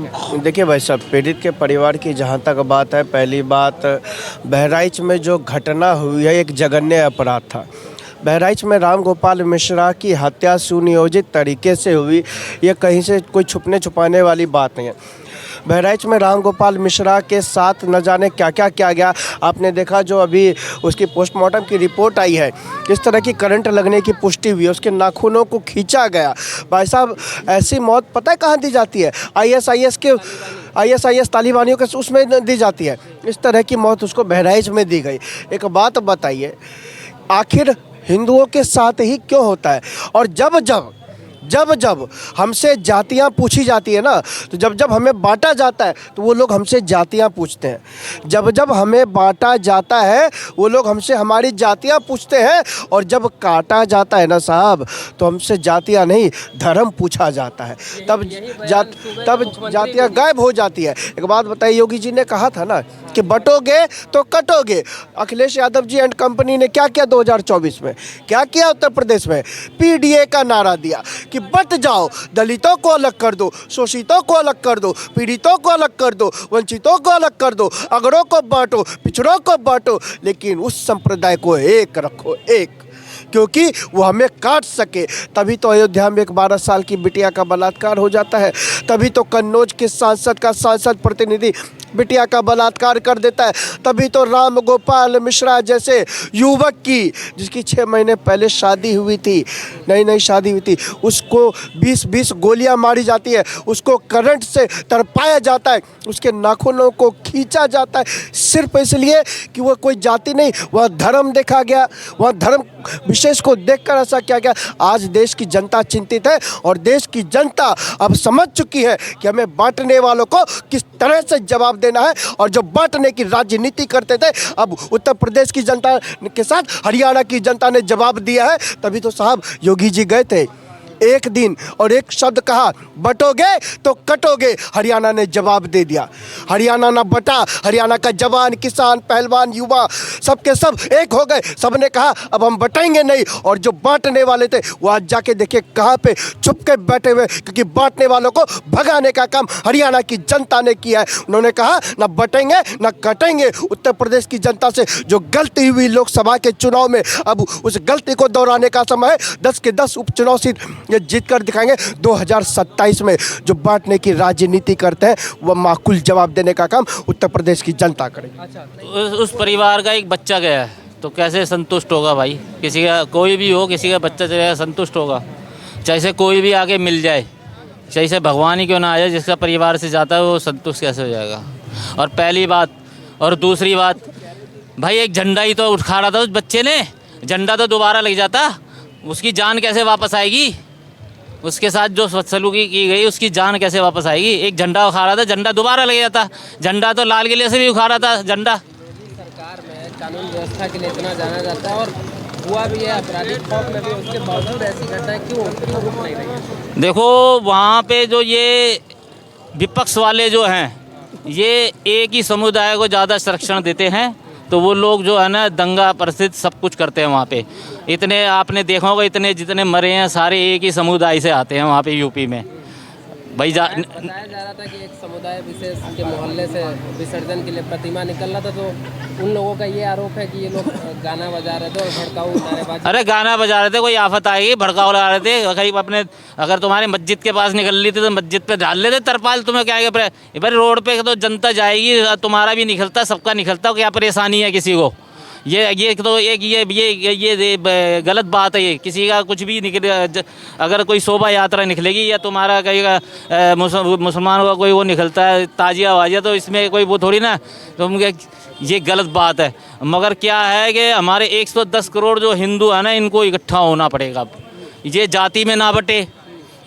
हैं। देखिए भाई साहब, पीड़ित के परिवार की जहाँ तक बात है, पहली बात बहराइच में जो घटना हुई है एक जघन्य अपराध था। बहराइच में राम गोपाल मिश्रा की हत्या सुनियोजित तरीके से हुई, ये कहीं से कोई छुपने छुपाने वाली बात नहीं है। बहराइच में राम गोपाल मिश्रा के साथ न जाने क्या क्या किया गया। आपने देखा जो अभी उसकी पोस्टमार्टम की रिपोर्ट आई है, किस तरह की करंट लगने की पुष्टि हुई है, उसके नाखूनों को खींचा गया। भाई साहब, ऐसी मौत पता है कहाँ दी जाती है? आईएसआईएस तालिबानियों के उसमें दी जाती है। इस तरह की मौत उसको बहराइच में दी गई। एक बात बताइए, आखिर हिंदुओं के साथ ही क्यों होता है? और जब हमसे जातियां पूछी जाती है ना, तो जब हमें बांटा जाता है तो वो लोग हमसे जातियां पूछते हैं। जब हमें बांटा जाता है वो लोग हमसे हमारी जातियां पूछते हैं, और जब काटा जाता है ना साहब, तो हमसे जातियां नहीं धर्म पूछा जाता है। तब जातियां गायब हो जाती है। एक बात बताइए, योगी जी ने कहा था ना कि बटोगे तो कटोगे। अखिलेश यादव जी एंड कंपनी ने क्या किया 2024 में? क्या किया उत्तर प्रदेश में? पीडीए का नारा दिया कि बट जाओ, दलितों को अलग कर दो, शोषितों को अलग कर दो, पीड़ितों को अलग कर दो, वंचितों को अलग कर दो, अगड़ों को बांटो, पिछड़ों को बांटो, लेकिन उस संप्रदाय को एक रखो, एक, क्योंकि वो हमें काट सके। तभी तो अयोध्या में एक 12 साल की बिटिया का बलात्कार हो जाता है। तभी तो कन्नौज के सांसद प्रतिनिधि बिटिया का बलात्कार कर देता है। तभी तो राम गोपाल मिश्रा जैसे युवक की, जिसकी 6 महीने पहले शादी हुई थी, नई शादी हुई थी, उसको 20 गोलियां मारी जाती है, उसको करंट से तड़पाया जाता है, उसके नाखूनों को खींचा जाता है, सिर्फ इसलिए कि वह कोई जाति नहीं, वह धर्म देखा गया, वह धर्म विशेष को देखकर ऐसा किया गया। आज देश की जनता चिंतित है, और देश की जनता अब समझ चुकी है कि हमें बांटने वालों को किस तरह से जवाब देना है। और जो बांटने की राजनीति करते थे, अब उत्तर प्रदेश की जनता के साथ हरियाणा की जनता ने जवाब दिया है। तभी तो साहब योगी जी गए थे, एक दिन और एक शब्द कहा, बटोगे तो कटोगे। हरियाणा ने जवाब दे दिया। हरियाणा ना बटा, हरियाणा का जवान, किसान, पहलवान, युवा सबके सब एक हो गए। सब ने कहा अब हम बटाएंगे नहीं। और जो बांटने वाले थे वो आज जाके देखिए कहाँ पे छुप के बैठे हुए, क्योंकि बांटने वालों को भगाने का काम हरियाणा की जनता ने किया है। उन्होंने कहा ना बटेंगे ना कटेंगे। उत्तर प्रदेश की जनता से जो गलती हुई लोकसभा के चुनाव में, अब उस गलती को दोहराने का समय है। 10 के 10 उपचुनाव सीट ये जीत कर दिखाएंगे। 2027 में जो बांटने की राजनीति करते हैं, वह माकूल जवाब देने का काम उत्तर प्रदेश की जनता करेगी। अच्छा, उस परिवार का एक बच्चा गया है तो कैसे संतुष्ट होगा भाई? किसी का कोई भी हो, किसी का बच्चा चलेगा, संतुष्ट होगा? चाहे कोई भी आके मिल जाए, चाहे भगवान ही क्यों ना आ जाए, जिसका परिवार से जाता है वो संतुष्ट कैसे हो जाएगा? और पहली बात, और दूसरी बात, भाई एक झंडा ही तो उठा रहा था उस बच्चे ने, झंडा तो दोबारा लग जाता, उसकी जान कैसे वापस आएगी? उसके साथ जो सलूकी की गई, उसकी जान कैसे वापस आएगी? एक झंडा उखा रहा था, झंडा दोबारा लग जाता। झंडा तो लाल किले से भी उखा रहा था झंडा। सरकार में कानून व्यवस्था के लिए इतना जाना जाता है, और हुआ भी है आपराधिक खौफ में भी, उसके बावजूद ऐसी घटनाएं क्यों रुक नहीं रही? देखो वहाँ पे जो ये विपक्ष वाले जो हैं, ये एक ही समुदाय को ज़्यादा संरक्षण देते हैं, तो वो लोग जो है ना दंगा प्रसिद्ध सब कुछ करते हैं वहाँ पे। इतने आपने देखा होगा, इतने जितने मरे हैं सारे एक ही समुदाय से आते हैं वहाँ पे यूपी में। भाई बताया जा रहा था कि एक समुदाय विशेष के मोहल्ले से विसर्जन के लिए प्रतिमा निकल रहा था, तो उन लोगों का ये आरोप है कि ये लोग गाना बजा रहे थे और भड़काऊ नारेबाजी। अरे गाना बजा रहे थे, कोई आफत आएगी, भड़काऊ लगा रहे थे। करीब अपने अगर तुम्हारे मस्जिद के पास निकल रही थी तो मस्जिद पे डाल लेते तरपाल, तुम्हें क्या है? भाई रोड पे तो जनता जाएगी, तुम्हारा भी निकलता, सबका निकलता, क्या परेशानी है किसी को? ये तो एक ये गलत बात है। ये किसी का कुछ भी निकले, अगर कोई शोभा यात्रा निकलेगी या तुम्हारा कहीं मुसलमानों का कोई वो निकलता है ताजिया वाजिया, तो इसमें कोई वो थोड़ी ना, तो ये गलत बात है। मगर क्या है कि हमारे 110 करोड़ जो हिंदू है ना, इनको इकट्ठा होना पड़ेगा। ये जाति में ना बटे,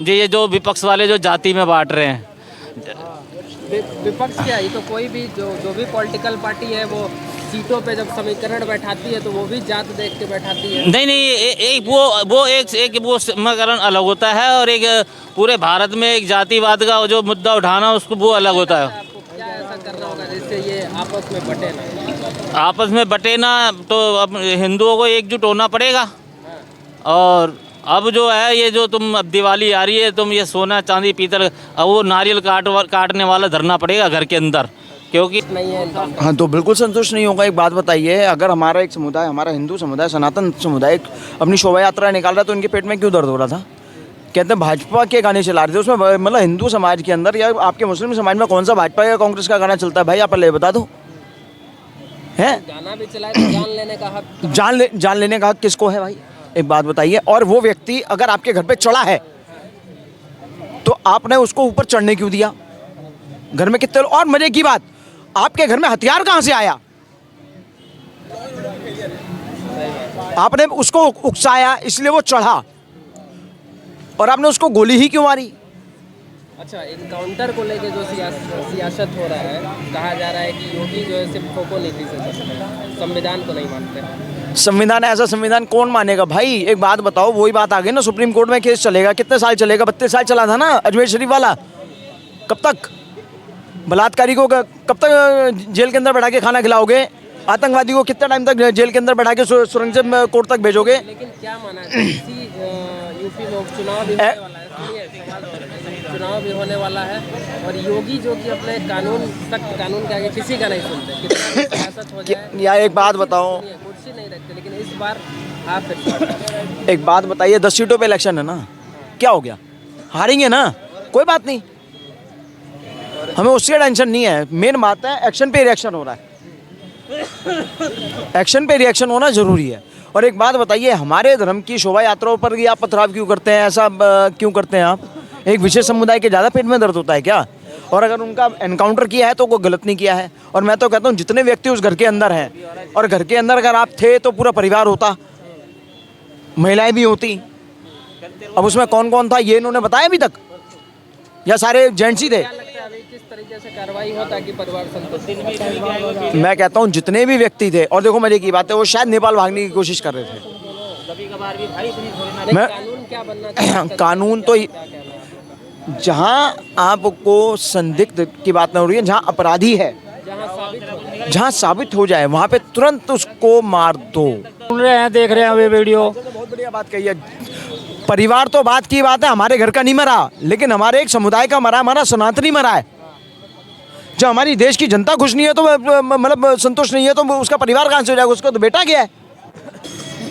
ये जो विपक्ष वाले जो जाति में बांट रहे हैं। विपक्ष क्या है, तो कोई भी जो भी पॉलिटिकल पार्टी है वो सीटों पे जब समीकरण बैठाती है तो वो भी जात देख के बैठाती है। नहीं, वो समीकरण अलग होता है, और एक पूरे भारत में एक जातिवाद का जो मुद्दा उठाना उसको वो अलग होता है। आपको क्या ऐसा करना होगा जिससे ये आपस में बटे ना? आपस में बटे ना तो अब हिंदुओं को एकजुट होना पड़ेगा, और अब जो है ये जो तुम अब दिवाली आ रही है, तुम ये सोना चांदी पीतल, अब वो नारियल काटने वाला धरना पड़ेगा घर के अंदर, क्योंकि नहीं है इनका। हाँ तो बिल्कुल संतुष्ट नहीं होगा। एक बात बताइए, अगर हमारा एक समुदाय, हमारा हिंदू समुदाय, सनातन समुदाय अपनी शोभा यात्रा निकाल रहा है तो इनके पेट में क्यों दर्द हो रहा था? कहते हैं भाजपा के गाने चला रहे थे, उसमें मतलब हिंदू समाज के अंदर या आपके मुस्लिम समाज में कौन सा भाजपा या कांग्रेस का गाना चलता है भाई? आप पहले बता दो। है गाना भी चलाए तो जान लेने का हक जान लेने का हक किसको है भाई? एक बात बताइए। और वो व्यक्ति अगर आपके घर पे चढ़ा है तो आपने उसको ऊपर चढ़ने क्यों दिया? घर में कितने और मजे की बात, आपके घर में हथियार कहां से आया? आपने उसको उकसाया इसलिए वो चढ़ा, और आपने उसको गोली ही क्यों मारी? अच्छा, इनकाउंटर को लेके जो सियासत हो रहा है, कहा जा रहा है कि योगी जो है सिर्फ फोको नीति से चलते हैं, संविधान को नहीं मानते। संविधान, ऐसा संविधान कौन मानेगा भाई? एक बात बताओ, वही बात आ गई ना, सुप्रीम कोर्ट में केस चलेगा, कितने साल चलेगा? 32 साल चला था ना अजमेर शरीफ वाला। कब तक बलात्कारी को कब तक जेल के अंदर बैठा के खाना खिलाओगे? आतंकवादी को कितना टाइम तक जेल के अंदर बैठा के सुरंग कोर्ट तक भेजोगे? लेकिन क्या माना है, यूपी में चुनाव भी होने वाला है, चुनाव भी होने वाला है, और योगी जो कि अपने कानून, सख्त कानून के आगे किसी का नहीं सुनते, कितना भी सियासत हो जाए। या एक बात बताओ, कुर्सी नहीं रखते, लेकिन इस बार आप फिर एक बात बताइए, 10 सीटों पे इलेक्शन है ना, क्या हो गया? हारेंगे ना, कोई बात नहीं, हमें उससे टेंशन नहीं है। मेन बात है एक्शन पे रिएक्शन हो रहा है, एक्शन पे रिएक्शन होना जरूरी है। और एक बात बताइए, हमारे धर्म की शोभा यात्राओं पर भी आप पथराव क्यों करते हैं? ऐसा क्यों करते हैं आप? एक विशेष समुदाय के ज़्यादा पेट में दर्द होता है क्या? और अगर उनका एनकाउंटर किया है तो कोई गलत नहीं किया है। और मैं तो कहता हूँ जितने व्यक्ति उस घर के अंदर हैं, और घर के अंदर अगर आप थे तो पूरा परिवार होता, महिलाएं भी होती। अब उसमें कौन कौन था ये इन्होंने बताया अभी तक, या सारे जेंट्स ही थे? क्या लगता है अभी किस तरीके से कार्रवाई हो ताकि परिवार संतुष्ट? मैं कहता हूँ जितने भी व्यक्ति थे, और देखो मजे की बात है, वो शायद नेपाल भागने की कोशिश कर रहे थे। मैं कानून क्या बनना चाहिए? कानून तो जहाँ आपको संदिग्ध की बात ना हो रही है, जहाँ अपराधी है, जहाँ साबित हो जाए वहाँ पे तुरंत उसको मार दो। सुन रहे हैं, देख रहे हैं वे वीडियो। बहुत बढ़िया बात कही है। परिवार तो बात की बात है, हमारे घर का नहीं मरा, लेकिन हमारे एक समुदाय का मरा, हमारा सनातनी मरा है। जब हमारी देश की जनता खुश नहीं है तो मतलब संतुष्ट नहीं है तो उसका परिवार कहाँ से हो जाएगा? उसको तो बेटा क्या है?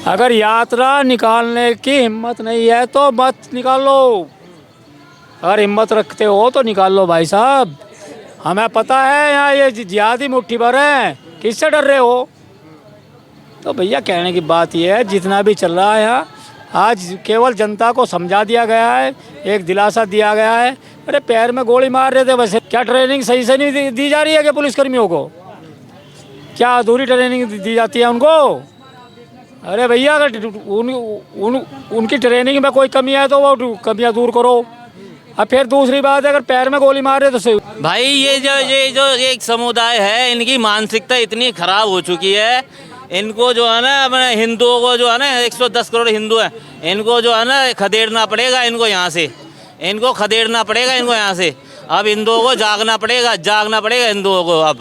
अगर यात्रा निकालने की हिम्मत नहीं है तो मत निकालो, अगर हिम्मत रखते हो तो निकाल लो भाई साहब। हमें पता है यहाँ ये जिहादी मुट्ठी भर हैं, किससे डर रहे हो? तो भैया कहने की बात ये है, जितना भी चल रहा है यहाँ, आज केवल जनता को समझा दिया गया है, एक दिलासा दिया गया है। अरे पैर में गोली मार रहे थे वैसे, क्या ट्रेनिंग सही से नहीं दी जा रही है कि पुलिसकर्मियों को? क्या अधूरी ट्रेनिंग दी जाती है उनको? अरे भैया अगर उनकी ट्रेनिंग में कोई कमी है तो वो कमियाँ दूर करो। अब फिर दूसरी बात है, अगर पैर में गोली मार रहे तो सही। भाई ये जो एक समुदाय है, इनकी मानसिकता इतनी खराब हो चुकी है, इनको जो है ना अपने हिंदुओं को जो है ना 110 करोड़ हिंदू हैं, इनको जो है ना खदेड़ना पड़ेगा, इनको यहाँ से, इनको खदेड़ना पड़ेगा इनको यहाँ से। अब हिंदुओं को जागना पड़ेगा हिंदुओं को अब।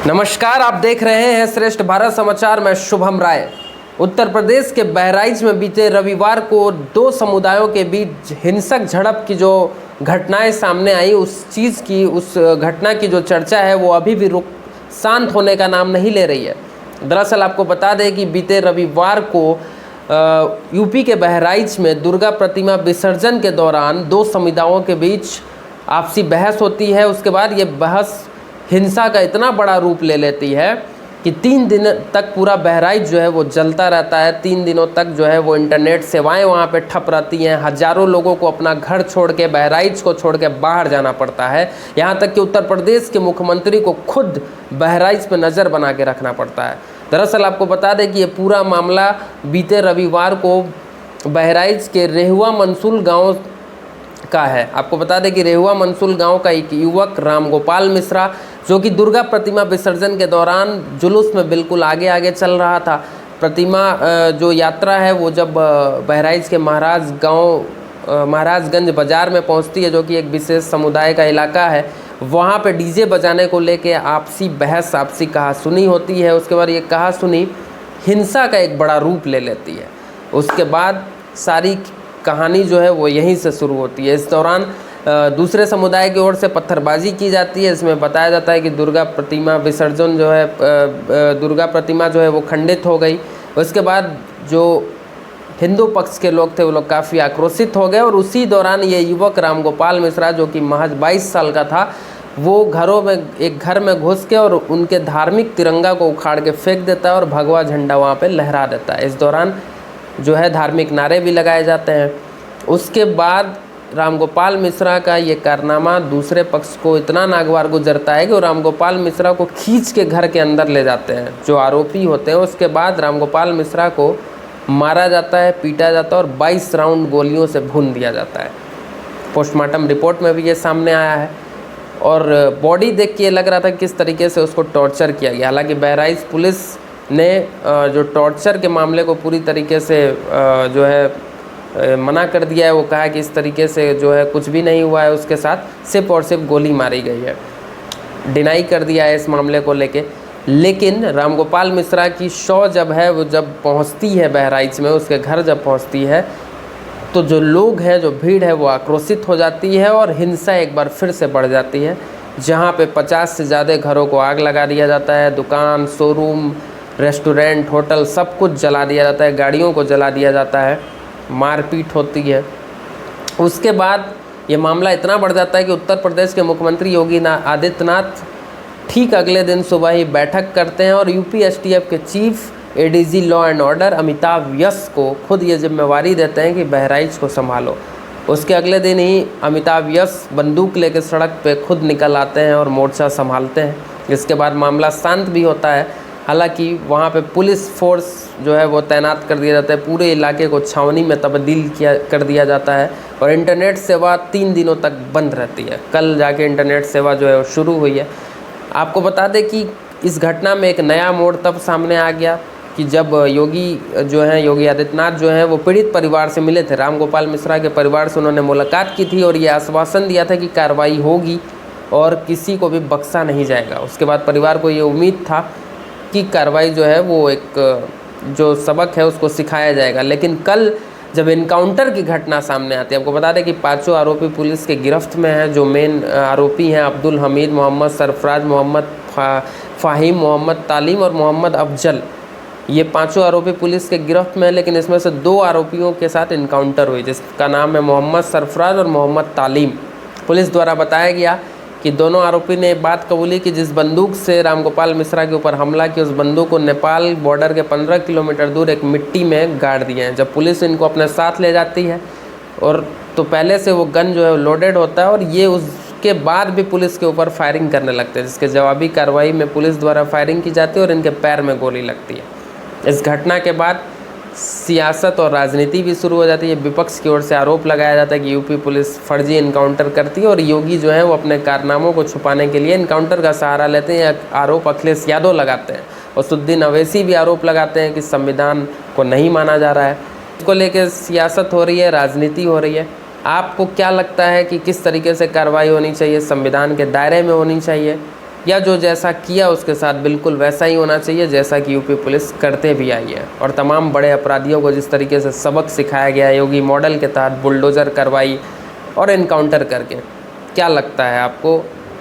नमस्कार, आप देख रहे हैं श्रेष्ठ भारत समाचार में शुभम राय। उत्तर प्रदेश के बहराइच में बीते रविवार को दो समुदायों के बीच हिंसक झड़प की जो घटनाएं सामने आई, उस घटना की जो चर्चा है वो अभी भी शांत होने का नाम नहीं ले रही है। दरअसल आपको बता दें कि बीते रविवार को यूपी के बहराइच में दुर्गा प्रतिमा विसर्जन के दौरान दो समुदायों के बीच आपसी बहस होती है। उसके बाद ये बहस हिंसा का इतना बड़ा रूप ले लेती है कि 3 दिन तक पूरा बहराइच जो है वो जलता रहता है। 3 दिनों तक जो है वो इंटरनेट सेवाएं वहाँ पे ठप रहती हैं। हजारों लोगों को अपना घर छोड़ के, बहराइच को छोड़ के बाहर जाना पड़ता है। यहाँ तक कि उत्तर प्रदेश के मुख्यमंत्री को खुद बहराइच पे नज़र बना के रखना पड़ता है। दरअसल आपको बता दें कि ये पूरा मामला बीते रविवार को बहराइच के रेहुआ मंसूल गाँव का है। आपको बता दें कि रेहुआ मंसूल गांव का एक युवक रामगोपाल मिश्रा, जो कि दुर्गा प्रतिमा विसर्जन के दौरान जुलूस में बिल्कुल आगे आगे चल रहा था। प्रतिमा जो यात्रा है वो जब बहराइच के महाराजगंज बाज़ार में पहुंचती है, जो कि एक विशेष समुदाय का इलाका है, वहां पे डीजे बजाने को लेके आपसी बहस, आपसी कहासुनी होती है। उसके बाद ये कहासुनी हिंसा का एक बड़ा रूप ले लेती है। उसके बाद सारी कहानी जो है वो यहीं से शुरू होती है। इस दौरान दूसरे समुदाय की ओर से पत्थरबाजी की जाती है। इसमें बताया जाता है कि दुर्गा प्रतिमा विसर्जन जो है दुर्गा प्रतिमा जो है वो खंडित हो गई। उसके बाद जो हिंदू पक्ष के लोग थे वो लोग काफ़ी आक्रोशित हो गए और उसी दौरान ये युवक रामगोपाल मिश्रा जो कि महज 22 साल का था, वो घरों में एक घर में घुस के और उनके धार्मिक तिरंगा को उखाड़ के फेंक देता है और भगवा झंडा वहाँ पे लहरा देता है। इस दौरान जो है धार्मिक नारे भी लगाए जाते हैं। उसके बाद रामगोपाल मिश्रा का ये कारनामा दूसरे पक्ष को इतना नागवार गुजरता है कि वो रामगोपाल मिश्रा को खींच के घर के अंदर ले जाते हैं जो आरोपी होते हैं। उसके बाद रामगोपाल मिश्रा को मारा जाता है, पीटा जाता है और 22 राउंड गोलियों से भून दिया जाता है। पोस्टमार्टम रिपोर्ट में भी ये सामने आया है और बॉडी देख के ये लग रहा था कि किस तरीके से उसको टॉर्चर किया गया। हालांकि बहराइच पुलिस ने जो टॉर्चर के मामले को पूरी तरीके से जो है मना कर दिया है। वो कहा कि इस तरीके से जो है कुछ भी नहीं हुआ है, उसके साथ सिर्फ और सिर्फ गोली मारी गई है। डिनाई कर दिया है इस मामले को लेके। लेकिन रामगोपाल मिश्रा की शव जब है वो जब पहुंचती है बहराइच में, उसके घर जब पहुंचती है तो जो लोग हैं, जो भीड़ है वो आक्रोशित हो जाती है और हिंसा एक बार फिर से बढ़ जाती है, जहां पे 50 से ज़्यादा घरों को आग लगा दिया जाता है। दुकान, शोरूम, रेस्टोरेंट, होटल सब कुछ जला दिया जाता है, गाड़ियों को जला दिया जाता है, मारपीट होती है। उसके बाद ये मामला इतना बढ़ जाता है कि उत्तर प्रदेश के मुख्यमंत्री योगी आदित्यनाथ ठीक अगले दिन सुबह ही बैठक करते हैं और यूपी एसटीएफ के chief ADG law and order Amitabh yes को खुद ये जिम्मेवारी देते हैं कि बहराइच को संभालो। उसके अगले दिन ही अमिताभ यस बंदूक लेकर सड़क पे खुद निकल आते हैं और मोर्चा संभालते हैं। इसके बाद मामला शांत भी होता है। हालांकि वहाँ पे पुलिस फोर्स जो है वो तैनात कर दिया जाता है, पूरे इलाके को छावनी में तब्दील कर दिया जाता है और इंटरनेट सेवा 3 दिनों तक बंद रहती है। कल जाके इंटरनेट सेवा जो है वो शुरू हुई है। आपको बता दें कि इस घटना में एक नया मोड़ तब सामने आ गया कि जब योगी आदित्यनाथ जो हैं वो पीड़ित परिवार से मिले थे। रामगोपाल मिश्रा के परिवार से उन्होंने मुलाकात की थी और ये आश्वासन दिया था कि कार्रवाई होगी और किसी को भी बख्शा नहीं जाएगा। उसके बाद परिवार को ये उम्मीद था कि कार्रवाई जो है वो एक जो सबक है उसको सिखाया जाएगा। लेकिन कल जब इनकाउंटर की घटना सामने आती है, आपको बता दें कि 5 आरोपी पुलिस के गिरफ्त में हैं। जो मेन आरोपी हैं अब्दुल हमीद, मोहम्मद सरफराज, मोहम्मद फ़ाहिम, मोहम्मद तालीम और मोहम्मद अफजल, ये 5 आरोपी पुलिस के गिरफ्त में है। लेकिन इसमें से 2 आरोपियों के साथ इनकाउंटर हुई जिसका नाम है मोहम्मद सरफराज और मोहम्मद तालीम। पुलिस द्वारा बताया गया कि दोनों आरोपी ने बात कबूली कि जिस बंदूक से रामगोपाल मिश्रा के ऊपर हमला किया उस बंदूक को नेपाल बॉर्डर के 15 किलोमीटर दूर एक मिट्टी में गाड़ दिए हैं। जब पुलिस इनको अपने साथ ले जाती है और तो पहले से वो गन जो है लोडेड होता है और ये उसके बाद भी पुलिस के ऊपर फायरिंग करने लगते हैं, जिसके जवाबी कार्रवाई में पुलिस द्वारा फायरिंग की जाती है और इनके पैर में गोली लगती है। इस घटना के बाद सियासत और राजनीति भी शुरू हो जाती है। विपक्ष की ओर से आरोप लगाया जाता है कि यूपी पुलिस फर्जी इनकाउंटर करती है और योगी जो है वो अपने कारनामों को छुपाने के लिए इनकाउंटर का सहारा लेते हैं। आरोप अखिलेश यादव लगाते हैं और असदुद्दीन अवैसी भी आरोप लगाते हैं कि संविधान को नहीं माना जा रहा है। इसको लेकर सियासत हो रही है, राजनीति हो रही है। आपको क्या लगता है कि किस तरीके से कार्रवाई होनी चाहिए? संविधान के दायरे में होनी चाहिए या जो जैसा किया उसके साथ बिल्कुल वैसा ही होना चाहिए जैसा कि यूपी पुलिस करते भी आई है? और तमाम बड़े अपराधियों को जिस तरीके से सबक सिखाया गया योगी मॉडल के तहत बुलडोज़र कार्रवाई और इनकाउंटर करके, क्या लगता है आपको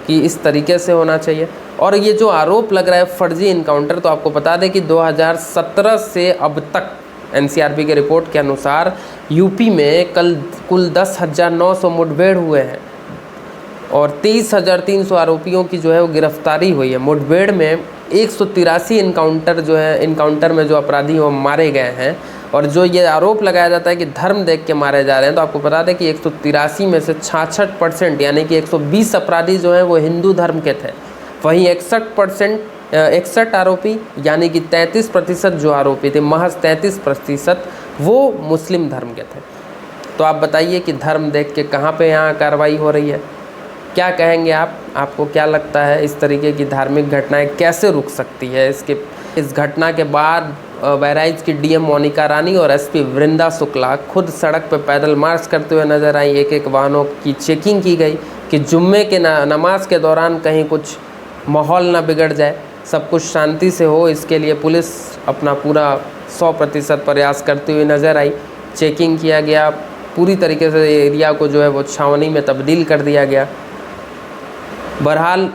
कि इस तरीके से होना चाहिए? और ये जो आरोप लग रहा है फर्जी इनकाउंटर, तो आपको बता दें कि 2017 से अब तक एनसीआरबी के रिपोर्ट के अनुसार यूपी में कुल 10,900 मुठभेड़ हुए हैं और 23,300 आरोपियों की जो है वो गिरफ्तारी हुई है। मुठभेड़ में 183 इनकाउंटर में जो अपराधी वो मारे गए हैं और जो ये आरोप लगाया जाता है कि धर्म देख के मारे जा रहे हैं, तो आपको बता दें कि 183 में से 66% यानी कि 120 अपराधी जो हैं वो हिंदू धर्म के थे। वहीं 61 आरोपी यानी कि 33% जो आरोपी थे, महज 33% वो मुस्लिम धर्म के थे। तो आप बताइए कि धर्म देख के कहाँ पे यहाँ कार्रवाई हो रही है? क्या कहेंगे आप? आपको क्या लगता है इस तरीके की धार्मिक घटनाएं कैसे रुक सकती है? इस घटना के बाद बहराइच की डीएम मोनिका रानी और एसपी वृंदा शुक्ला खुद सड़क पर पैदल मार्च करते हुए नजर आई। एक वाहनों की चेकिंग की गई कि जुम्मे के नमाज के दौरान कहीं कुछ माहौल ना बिगड़ जाए, सब कुछ शांति से हो, इसके लिए पुलिस अपना पूरा 100% प्रयास करती हुई नज़र आई। चेकिंग किया गया, पूरी तरीके से एरिया को जो है वो छावनी में तब्दील कर दिया गया। बहरहाल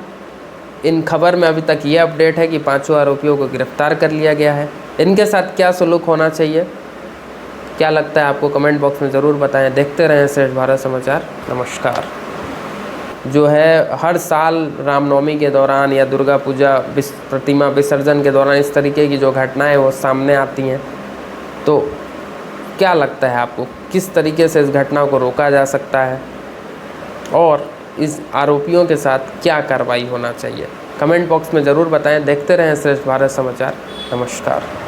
इन खबर में अभी तक ये अपडेट है कि 5 आरोपियों को गिरफ्तार कर लिया गया है। इनके साथ क्या सलूक होना चाहिए, क्या लगता है आपको, कमेंट बॉक्स में ज़रूर बताएं। देखते रहें श्रेष्ठ भारत समाचार। नमस्कार। जो है हर साल रामनवमी के दौरान या दुर्गा पूजा प्रतिमा विसर्जन के दौरान इस तरीके की जो घटनाएं वो सामने आती हैं, तो क्या लगता है आपको किस तरीके से इस घटना को रोका जा सकता है और इस आरोपियों के साथ क्या कार्रवाई होना चाहिए? कमेंट बॉक्स में ज़रूर बताएं। देखते रहें श्रेष्ठ भारत समाचार। नमस्कार।